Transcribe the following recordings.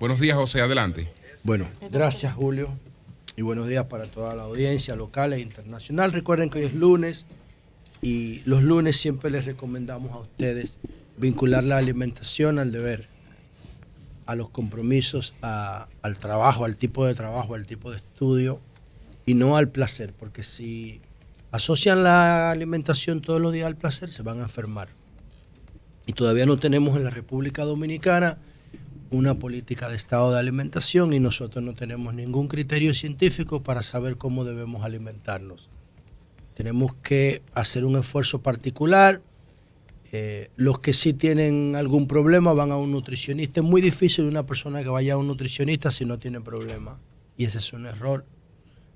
Buenos días, José, adelante. Bueno, gracias, Julio, y buenos días para toda la audiencia local e internacional. Recuerden que hoy es lunes y los lunes siempre les recomendamos a ustedes vincular la alimentación al deber, a los compromisos, al trabajo, al tipo de trabajo, al tipo de estudio y no al placer, porque si asocian la alimentación todos los días al placer, se van a enfermar. Y todavía no tenemos en la República Dominicana una política de estado de alimentación y nosotros no tenemos ningún criterio científico para saber cómo debemos alimentarnos. Tenemos que hacer un esfuerzo particular. Los que sí tienen algún problema van a un nutricionista. Es muy difícil una persona que vaya a un nutricionista si no tiene problema. Y ese es un error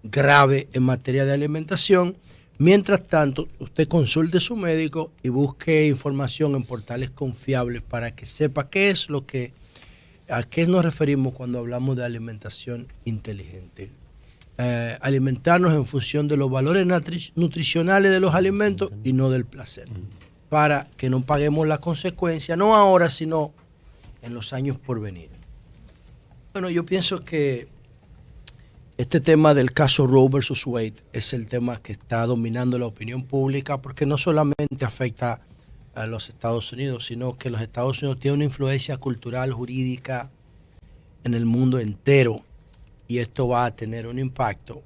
grave en materia de alimentación. Mientras tanto, usted consulte a su médico y busque información en portales confiables para que sepa qué es lo que, a qué nos referimos cuando hablamos de alimentación inteligente. Alimentarnos en función de los valores nutricionales de los alimentos y no del placer, para que no paguemos la consecuencia, no ahora, sino en los años por venir. Bueno, yo pienso que este tema del caso Roe versus Wade es el tema que está dominando la opinión pública, porque no solamente afecta a los Estados Unidos, sino que los Estados Unidos tienen una influencia cultural, jurídica en el mundo entero, y esto va a tener un impacto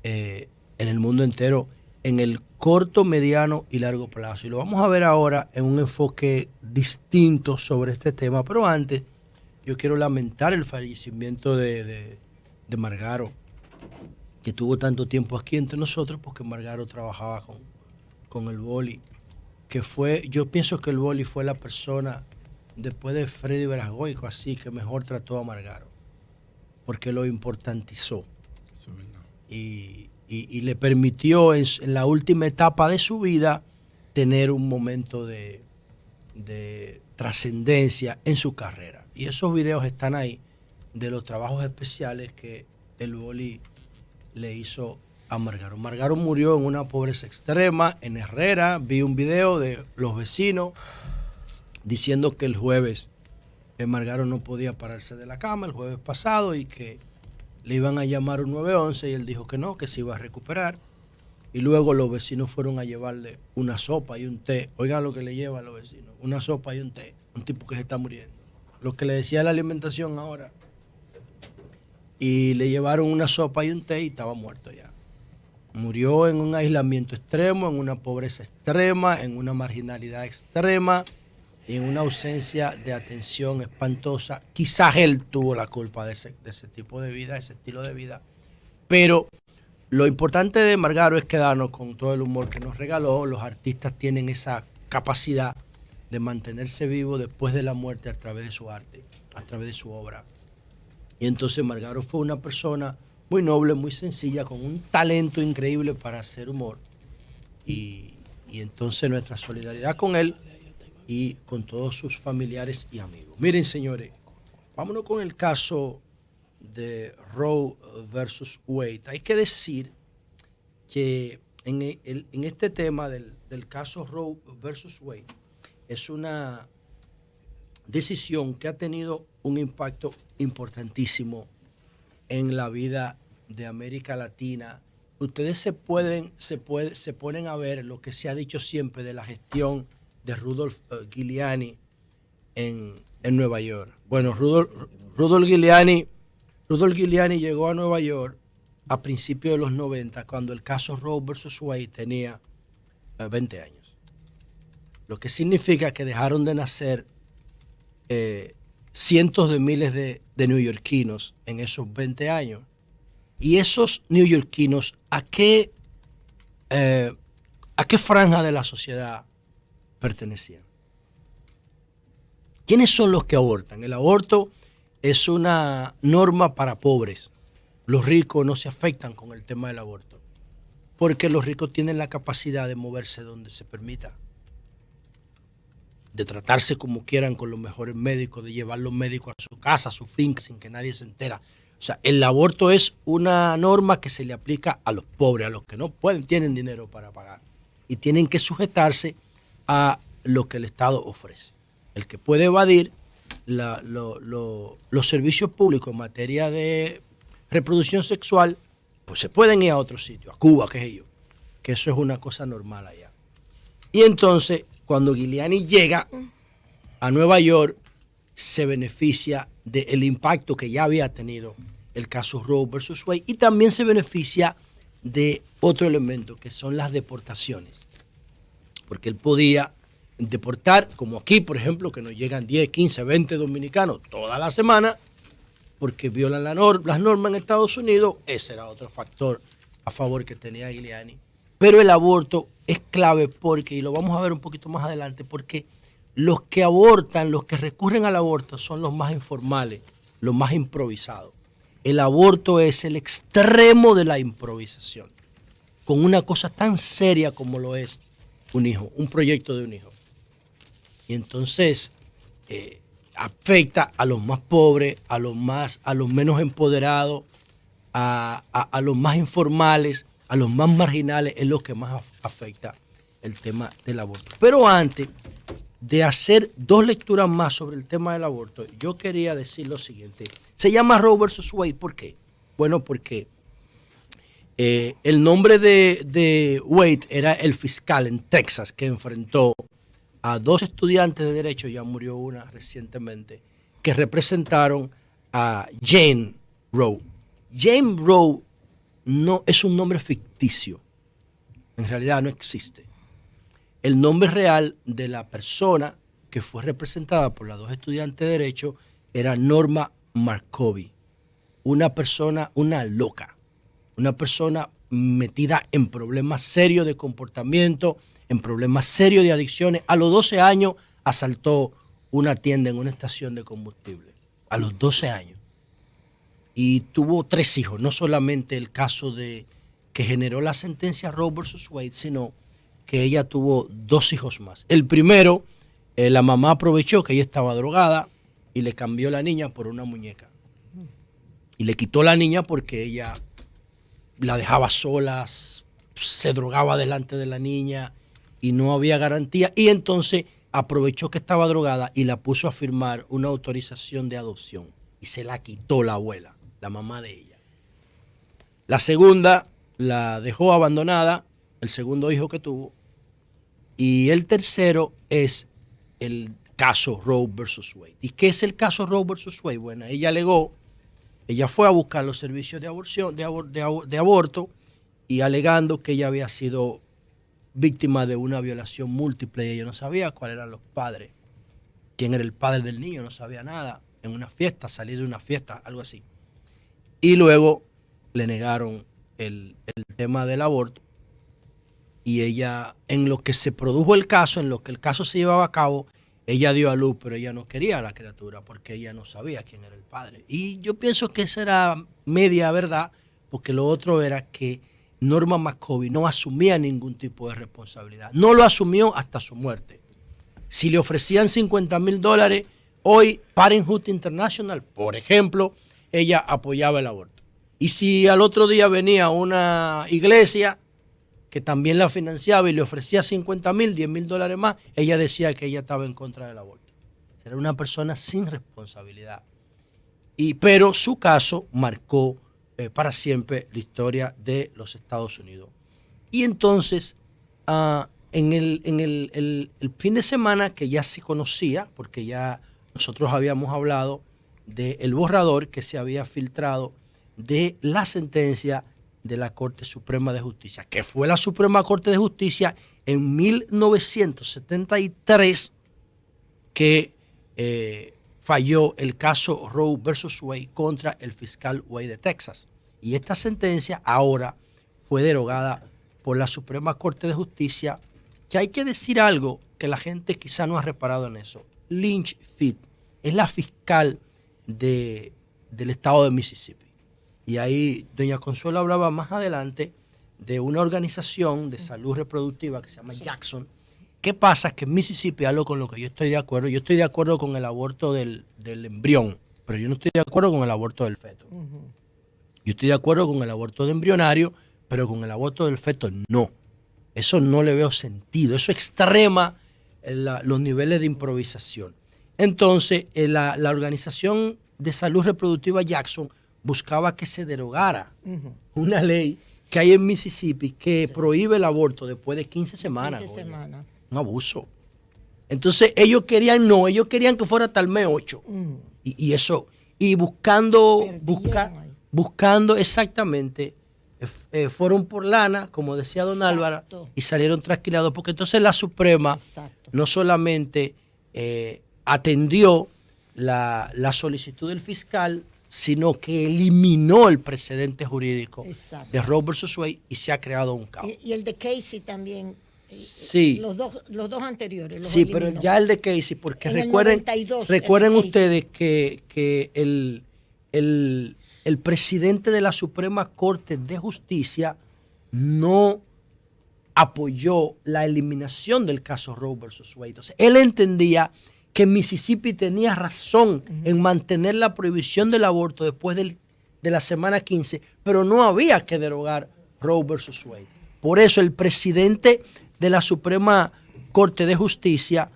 en el mundo entero en el corto, mediano y largo plazo. Y lo vamos a ver ahora en un enfoque distinto sobre este tema, pero antes yo quiero lamentar el fallecimiento de Margaro, que tuvo tanto tiempo aquí entre nosotros, porque Margaro trabajaba con el boli, que fue, yo pienso que el boli fue la persona, después de Freddy Verasgoico, así que mejor trató a Margaro, porque lo importantizó y le permitió en la última etapa de su vida tener un momento de trascendencia en su carrera. Y esos videos están ahí de los trabajos especiales que el boli le hizo a Margaro. Margaro murió en una pobreza extrema en Herrera. Vi un video de los vecinos diciendo que el jueves Margaro no podía pararse de la cama el jueves pasado y que le iban a llamar un 911 y él dijo que no, que se iba a recuperar. Y luego los vecinos fueron a llevarle una sopa y un té. Oigan lo que le llevan los vecinos, una sopa y un té. Un tipo que se está muriendo. Lo que le decía la alimentación ahora. Y le llevaron una sopa y un té y estaba muerto ya. Murió en un aislamiento extremo, en una pobreza extrema, en una marginalidad extrema y en una ausencia de atención espantosa. Quizás él tuvo la culpa de ese tipo de vida, ese estilo de vida. Pero lo importante de Margaro es quedarnos con todo el humor que nos regaló. Los artistas tienen esa capacidad de mantenerse vivos después de la muerte a través de su arte, a través de su obra. Y entonces Margaro fue una persona muy noble, muy sencilla, con un talento increíble para hacer humor. Y entonces nuestra solidaridad con él y con todos sus familiares y amigos. Miren, señores, vámonos con el caso de Roe versus Wade. Hay que decir que en este tema del caso Roe versus Wade es una decisión que ha tenido un impacto importantísimo en la vida de América Latina. Ustedes se ponen a ver lo que se ha dicho siempre de la gestión de Rudolph Giuliani en Nueva York. Bueno, Rudolph Giuliani llegó a Nueva York a principios de los 90, cuando el caso Roe versus Wade tenía 20 años. Lo que significa que dejaron de nacer cientos de miles de neoyorquinos en esos 20 años. Y esos neoyorquinos, ¿a qué franja de la sociedad pertenecían? ¿Quiénes son los que abortan? El aborto es una norma para pobres. Los ricos no se afectan con el tema del aborto, porque los ricos tienen la capacidad de moverse donde se permita, de tratarse como quieran con los mejores médicos, de llevar los médicos a su casa, a su finca, sin que nadie se entera. O sea, el aborto es una norma que se le aplica a los pobres, a los que no pueden, tienen dinero para pagar. Y tienen que sujetarse a lo que el Estado ofrece. El que puede evadir los servicios públicos en materia de reproducción sexual, pues se pueden ir a otro sitio, a Cuba, qué sé yo, que eso es una cosa normal allá. Y entonces, cuando Giuliani llega a Nueva York, se beneficia del impacto que ya había tenido el caso Roe versus Wade y también se beneficia de otro elemento, que son las deportaciones. Porque él podía deportar, como aquí, por ejemplo, que nos llegan 10, 15, 20 dominicanos toda la semana, porque violan las normas en Estados Unidos. Ese era otro factor a favor que tenía Giuliani. Pero el aborto es clave porque, y lo vamos a ver un poquito más adelante, porque los que abortan, los que recurren al aborto son los más informales, los más improvisados. El aborto es el extremo de la improvisación, con una cosa tan seria como lo es un hijo, un proyecto de un hijo. Y entonces afecta a los más pobres, a los menos empoderados, a los más informales, a los más marginales, es lo que más afecta el tema del aborto. Pero antes de hacer dos lecturas más sobre el tema del aborto, yo quería decir lo siguiente. Se llama Roe versus Wade, ¿por qué? Bueno, porque el nombre de Wade era el fiscal en Texas que enfrentó a dos estudiantes de derecho, ya murió una recientemente, que representaron a Jane Roe. Jane Roe no es un nombre ficticio, en realidad no existe. El nombre real de la persona que fue representada por las dos estudiantes de derecho era Norma Markovi, una persona, una loca, una persona metida en problemas serios de comportamiento, en problemas serios de adicciones. A los 12 años asaltó una tienda en una estación de combustible, a los 12 años. Y tuvo 3 hijos, no solamente el caso de que generó la sentencia Roe versus Wade, sino que ella tuvo 2 hijos más. El primero, la mamá aprovechó que ella estaba drogada y le cambió la niña por una muñeca. Y le quitó la niña porque ella la dejaba sola, se drogaba delante de la niña y no había garantía. Y entonces aprovechó que estaba drogada y la puso a firmar una autorización de adopción. Y se la quitó la abuela, la mamá de ella. La segunda la dejó abandonada, el segundo hijo que tuvo. Y el tercero es el caso Roe versus Wade. ¿Y qué es el caso Roe versus Wade? Bueno, ella alegó, ella fue a buscar los servicios de aborto y alegando que ella había sido víctima de una violación múltiple y ella no sabía cuáles eran los padres, quién era el padre del niño, no sabía nada, en una fiesta, salir de una fiesta, algo así. Y luego le negaron el tema del aborto y ella, en lo que se produjo el caso, en lo que el caso se llevaba a cabo, ella dio a luz, pero ella no quería a la criatura porque ella no sabía quién era el padre. Y yo pienso que esa era media verdad, porque lo otro era que Norma Markovi no asumía ningún tipo de responsabilidad. No lo asumió hasta su muerte. Si le ofrecían $50,000, hoy Parenthood International, por ejemplo, ella apoyaba el aborto. Y si al otro día venía una iglesia que también la financiaba y le ofrecía $50,000, $10,000 más, ella decía que ella estaba en contra del aborto. Era una persona sin responsabilidad. Pero su caso marcó para siempre la historia de los Estados Unidos. Y entonces, en el fin de semana que ya se conocía, porque ya nosotros habíamos hablado del borrador que se había filtrado de la sentencia de la Corte Suprema de Justicia, que fue la Suprema Corte de Justicia en 1973 que falló el caso Roe versus Wade contra el fiscal Wade de Texas. Y esta sentencia ahora fue derogada por la Suprema Corte de Justicia, que hay que decir algo que la gente quizá no ha reparado en eso. Lynch Fitt es la fiscal del estado de Mississippi. Y ahí doña Consuelo hablaba más adelante de una organización de salud reproductiva que se llama Jackson. ¿Qué pasa? Que en Mississippi, algo con lo que yo estoy de acuerdo, yo estoy de acuerdo con el aborto del embrión, pero yo no estoy de acuerdo con el aborto del feto. Yo estoy de acuerdo con el aborto de embrionario, pero con el aborto del feto no. Eso no le veo sentido. Eso extrema los niveles de improvisación. Entonces, la Organización de Salud Reproductiva Jackson buscaba que se derogara una ley que hay en Mississippi que prohíbe el aborto después de 15 semanas. 15 semanas. Un abuso. Entonces, ellos querían que fuera hasta el mes 8. Y eso, y buscando exactamente, fueron por lana, como decía don Álvaro, y salieron trasquilados, porque entonces la Suprema no solamente atendió la solicitud del fiscal, sino que eliminó el precedente jurídico de Roe versus Wade y se ha creado un caos. Y el de Casey también. Sí. Los dos anteriores. Sí, eliminó. Pero ya el de Casey, porque recuerden ustedes que el presidente de la Suprema Corte de Justicia no apoyó la eliminación del caso Roe versus Wade. Entonces, él entendía que Mississippi tenía razón en mantener la prohibición del aborto después de la semana 15, pero no había que derogar Roe versus Wade. Por eso el presidente de la Suprema Corte de Justicia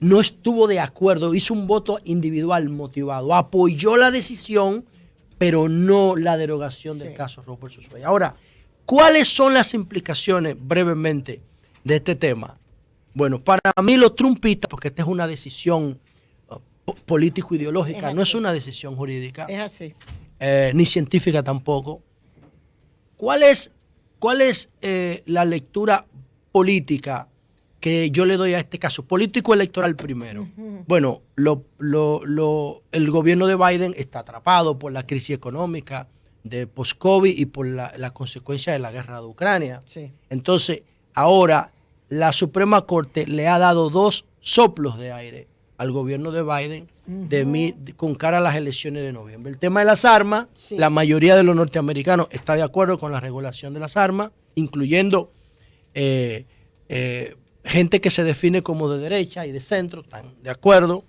no estuvo de acuerdo, hizo un voto individual motivado, apoyó la decisión, pero no la derogación del caso Roe versus Wade. Ahora, ¿cuáles son las implicaciones, brevemente, de este tema? Bueno, para mí los trumpistas, porque esta es una decisión político-ideológica, no es una decisión jurídica, es así. Ni científica tampoco. ¿Cuál es la lectura política que yo le doy a este caso? Político-electoral primero. Bueno, el gobierno de Biden está atrapado por la crisis económica de post-COVID y por la consecuencia de la guerra de Ucrania. Sí. Entonces, ahora la Suprema Corte le ha dado 2 soplos de aire al gobierno de Biden con cara a las elecciones de noviembre. El tema de las armas, la mayoría de los norteamericanos está de acuerdo con la regulación de las armas, incluyendo gente que se define como de derecha y de centro, están de acuerdo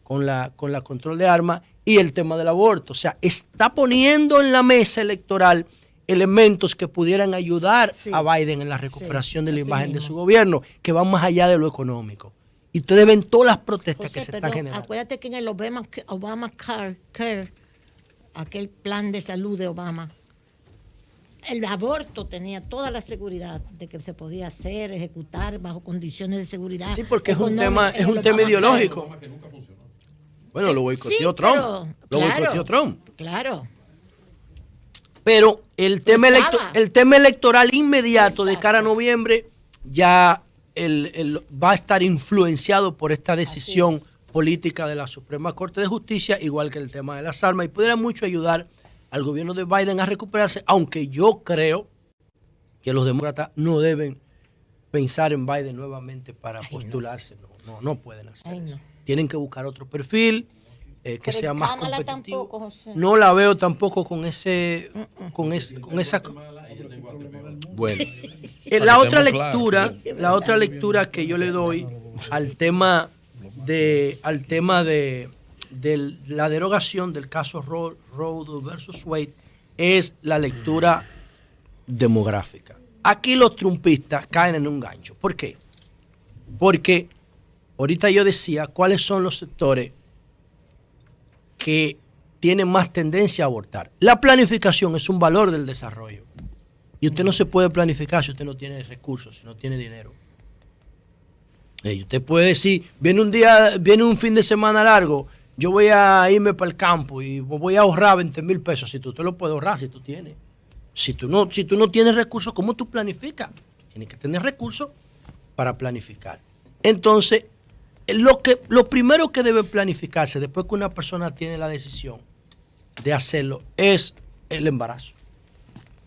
con la control de armas, y el tema del aborto. O sea, está poniendo en la mesa electoral elementos que pudieran ayudar a Biden en la recuperación de la imagen de su gobierno, que van más allá de lo económico. Y ustedes ven todas las protestas que se están generando. Acuérdate que en el Obamacare, aquel plan de salud de Obama, el aborto tenía toda la seguridad de que se podía hacer, ejecutar bajo condiciones de seguridad. Sí, porque es un tema ideológico. Bueno, lo boicoteó Trump. Lo boicoteó Trump. Claro. Pero el tema electoral inmediato de cara a noviembre ya va a estar influenciado por esta decisión política de la Suprema Corte de Justicia, igual que el tema de las armas, y pudiera mucho ayudar al gobierno de Biden a recuperarse, aunque yo creo que los demócratas no deben pensar en Biden nuevamente para postularse. No pueden hacer eso. Tienen que buscar otro perfil que sea más competitivo. Tampoco, no la veo tampoco con esa. Bueno, la otra lectura que yo le doy al tema de la derogación del caso Roe versus Wade es la lectura demográfica. Aquí los trumpistas caen en un gancho. ¿Por qué? Porque ahorita yo decía cuáles son los sectores que tienen más tendencia a abortar. La planificación es un valor del desarrollo. Y usted no se puede planificar si usted no tiene recursos, si no tiene dinero. Usted puede decir, viene un fin de semana largo, yo voy a irme para el campo y voy a ahorrar 20,000 pesos. Si tú te lo puedes ahorrar, si tú tienes. Si tú no tienes recursos, ¿cómo tú planificas? Tienes que tener recursos para planificar. Entonces, lo primero que debe planificarse después que una persona tiene la decisión de hacerlo es el embarazo.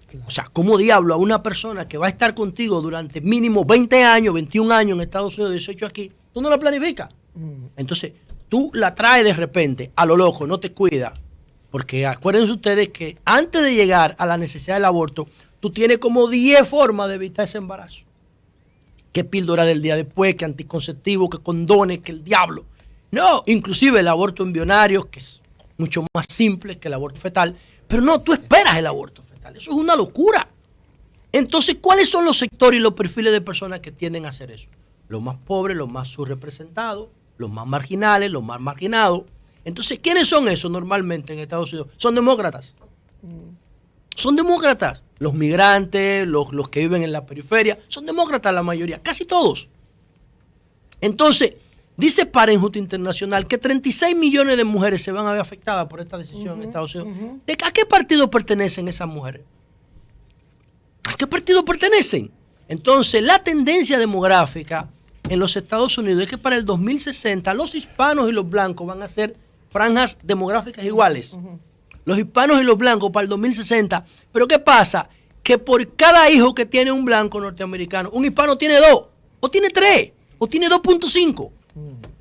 Claro. O sea, ¿cómo diablo a una persona que va a estar contigo durante mínimo 20 años, 21 años en Estados Unidos, 18 aquí, tú no la planificas? Entonces, tú la traes de repente a lo loco, no te cuidas. Porque acuérdense ustedes que antes de llegar a la necesidad del aborto, tú tienes como 10 formas de evitar ese embarazo. ¿Qué píldora del día después? ¿Qué anticonceptivo? ¿Qué condones? ¿Qué el diablo? No, inclusive el aborto embrionario, que es mucho más simple que el aborto fetal. Pero no, tú esperas el aborto fetal. Eso es una locura. Entonces, ¿cuáles son los sectores y los perfiles de personas que tienden a hacer eso? Los más pobres, los más subrepresentados, los más marginales, los más marginados. Entonces, ¿quiénes son esos normalmente en Estados Unidos? Son demócratas. Son demócratas. Los migrantes, los que viven en la periferia, son demócratas la mayoría, casi todos. Entonces, dice Parenthood Internacional que 36 millones de mujeres se van a ver afectadas por esta decisión en Estados Unidos. ¿A qué partido pertenecen esas mujeres? ¿A qué partido pertenecen? Entonces, la tendencia demográfica en los Estados Unidos es que para el 2060 los hispanos y los blancos van a ser franjas demográficas iguales. Los hispanos y los blancos para el 2060. Pero ¿qué pasa? Que por cada hijo que tiene un blanco norteamericano, un hispano tiene 2, o tiene 3, o tiene 2.5.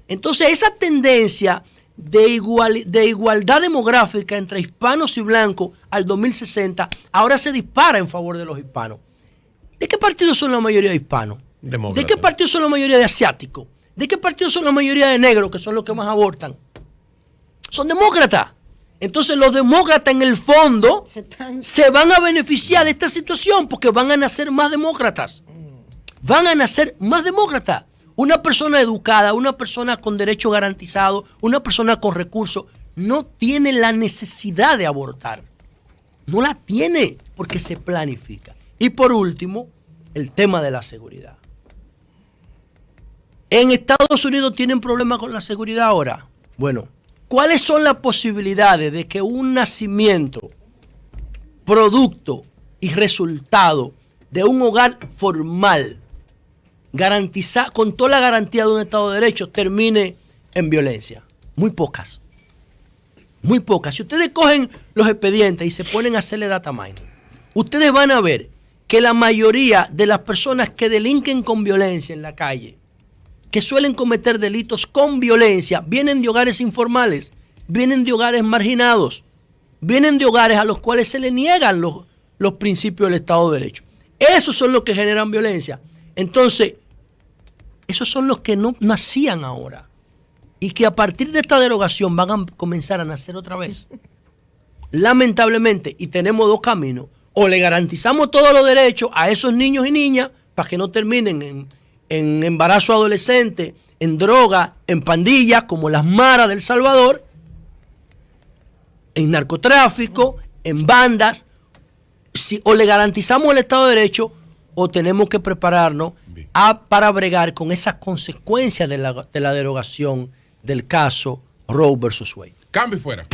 Entonces, esa tendencia de igualdad demográfica entre hispanos y blancos al 2060 ahora se dispara en favor de los hispanos. ¿De qué partido son la mayoría de hispanos? Demócrata. ¿De qué partido son la mayoría de asiáticos? ¿De qué partido son la mayoría de negros, que son los que más abortan? Son demócratas. Entonces los demócratas en el fondo se van a beneficiar de esta situación porque van a nacer más demócratas. Van a nacer más demócratas. Una persona educada, una persona con derecho garantizado, una persona con recursos, no tiene la necesidad de abortar. No la tiene porque se planifica. Y por último, el tema de la seguridad. ¿En Estados Unidos tienen problemas con la seguridad ahora? Bueno, ¿cuáles son las posibilidades de que un nacimiento, producto y resultado de un hogar formal, con toda la garantía de un Estado de Derecho, termine en violencia? Muy pocas. Muy pocas. Si ustedes cogen los expedientes y se ponen a hacerle data mining, ustedes van a ver que la mayoría de las personas que delinquen con violencia en la calle, que suelen cometer delitos con violencia, vienen de hogares informales, vienen de hogares marginados, vienen de hogares a los cuales se les niegan los principios del Estado de Derecho. Esos son los que generan violencia. Entonces, esos son los que no nacían ahora y que a partir de esta derogación van a comenzar a nacer otra vez. Lamentablemente, y tenemos dos caminos: o le garantizamos todos los derechos a esos niños y niñas para que no terminen en embarazo adolescente, en droga, en pandillas como las maras del Salvador, en narcotráfico, en bandas. O le garantizamos el Estado de Derecho, o tenemos que prepararnos para bregar con esas consecuencias de la derogación del caso Roe versus Wade. Cambio y fuera.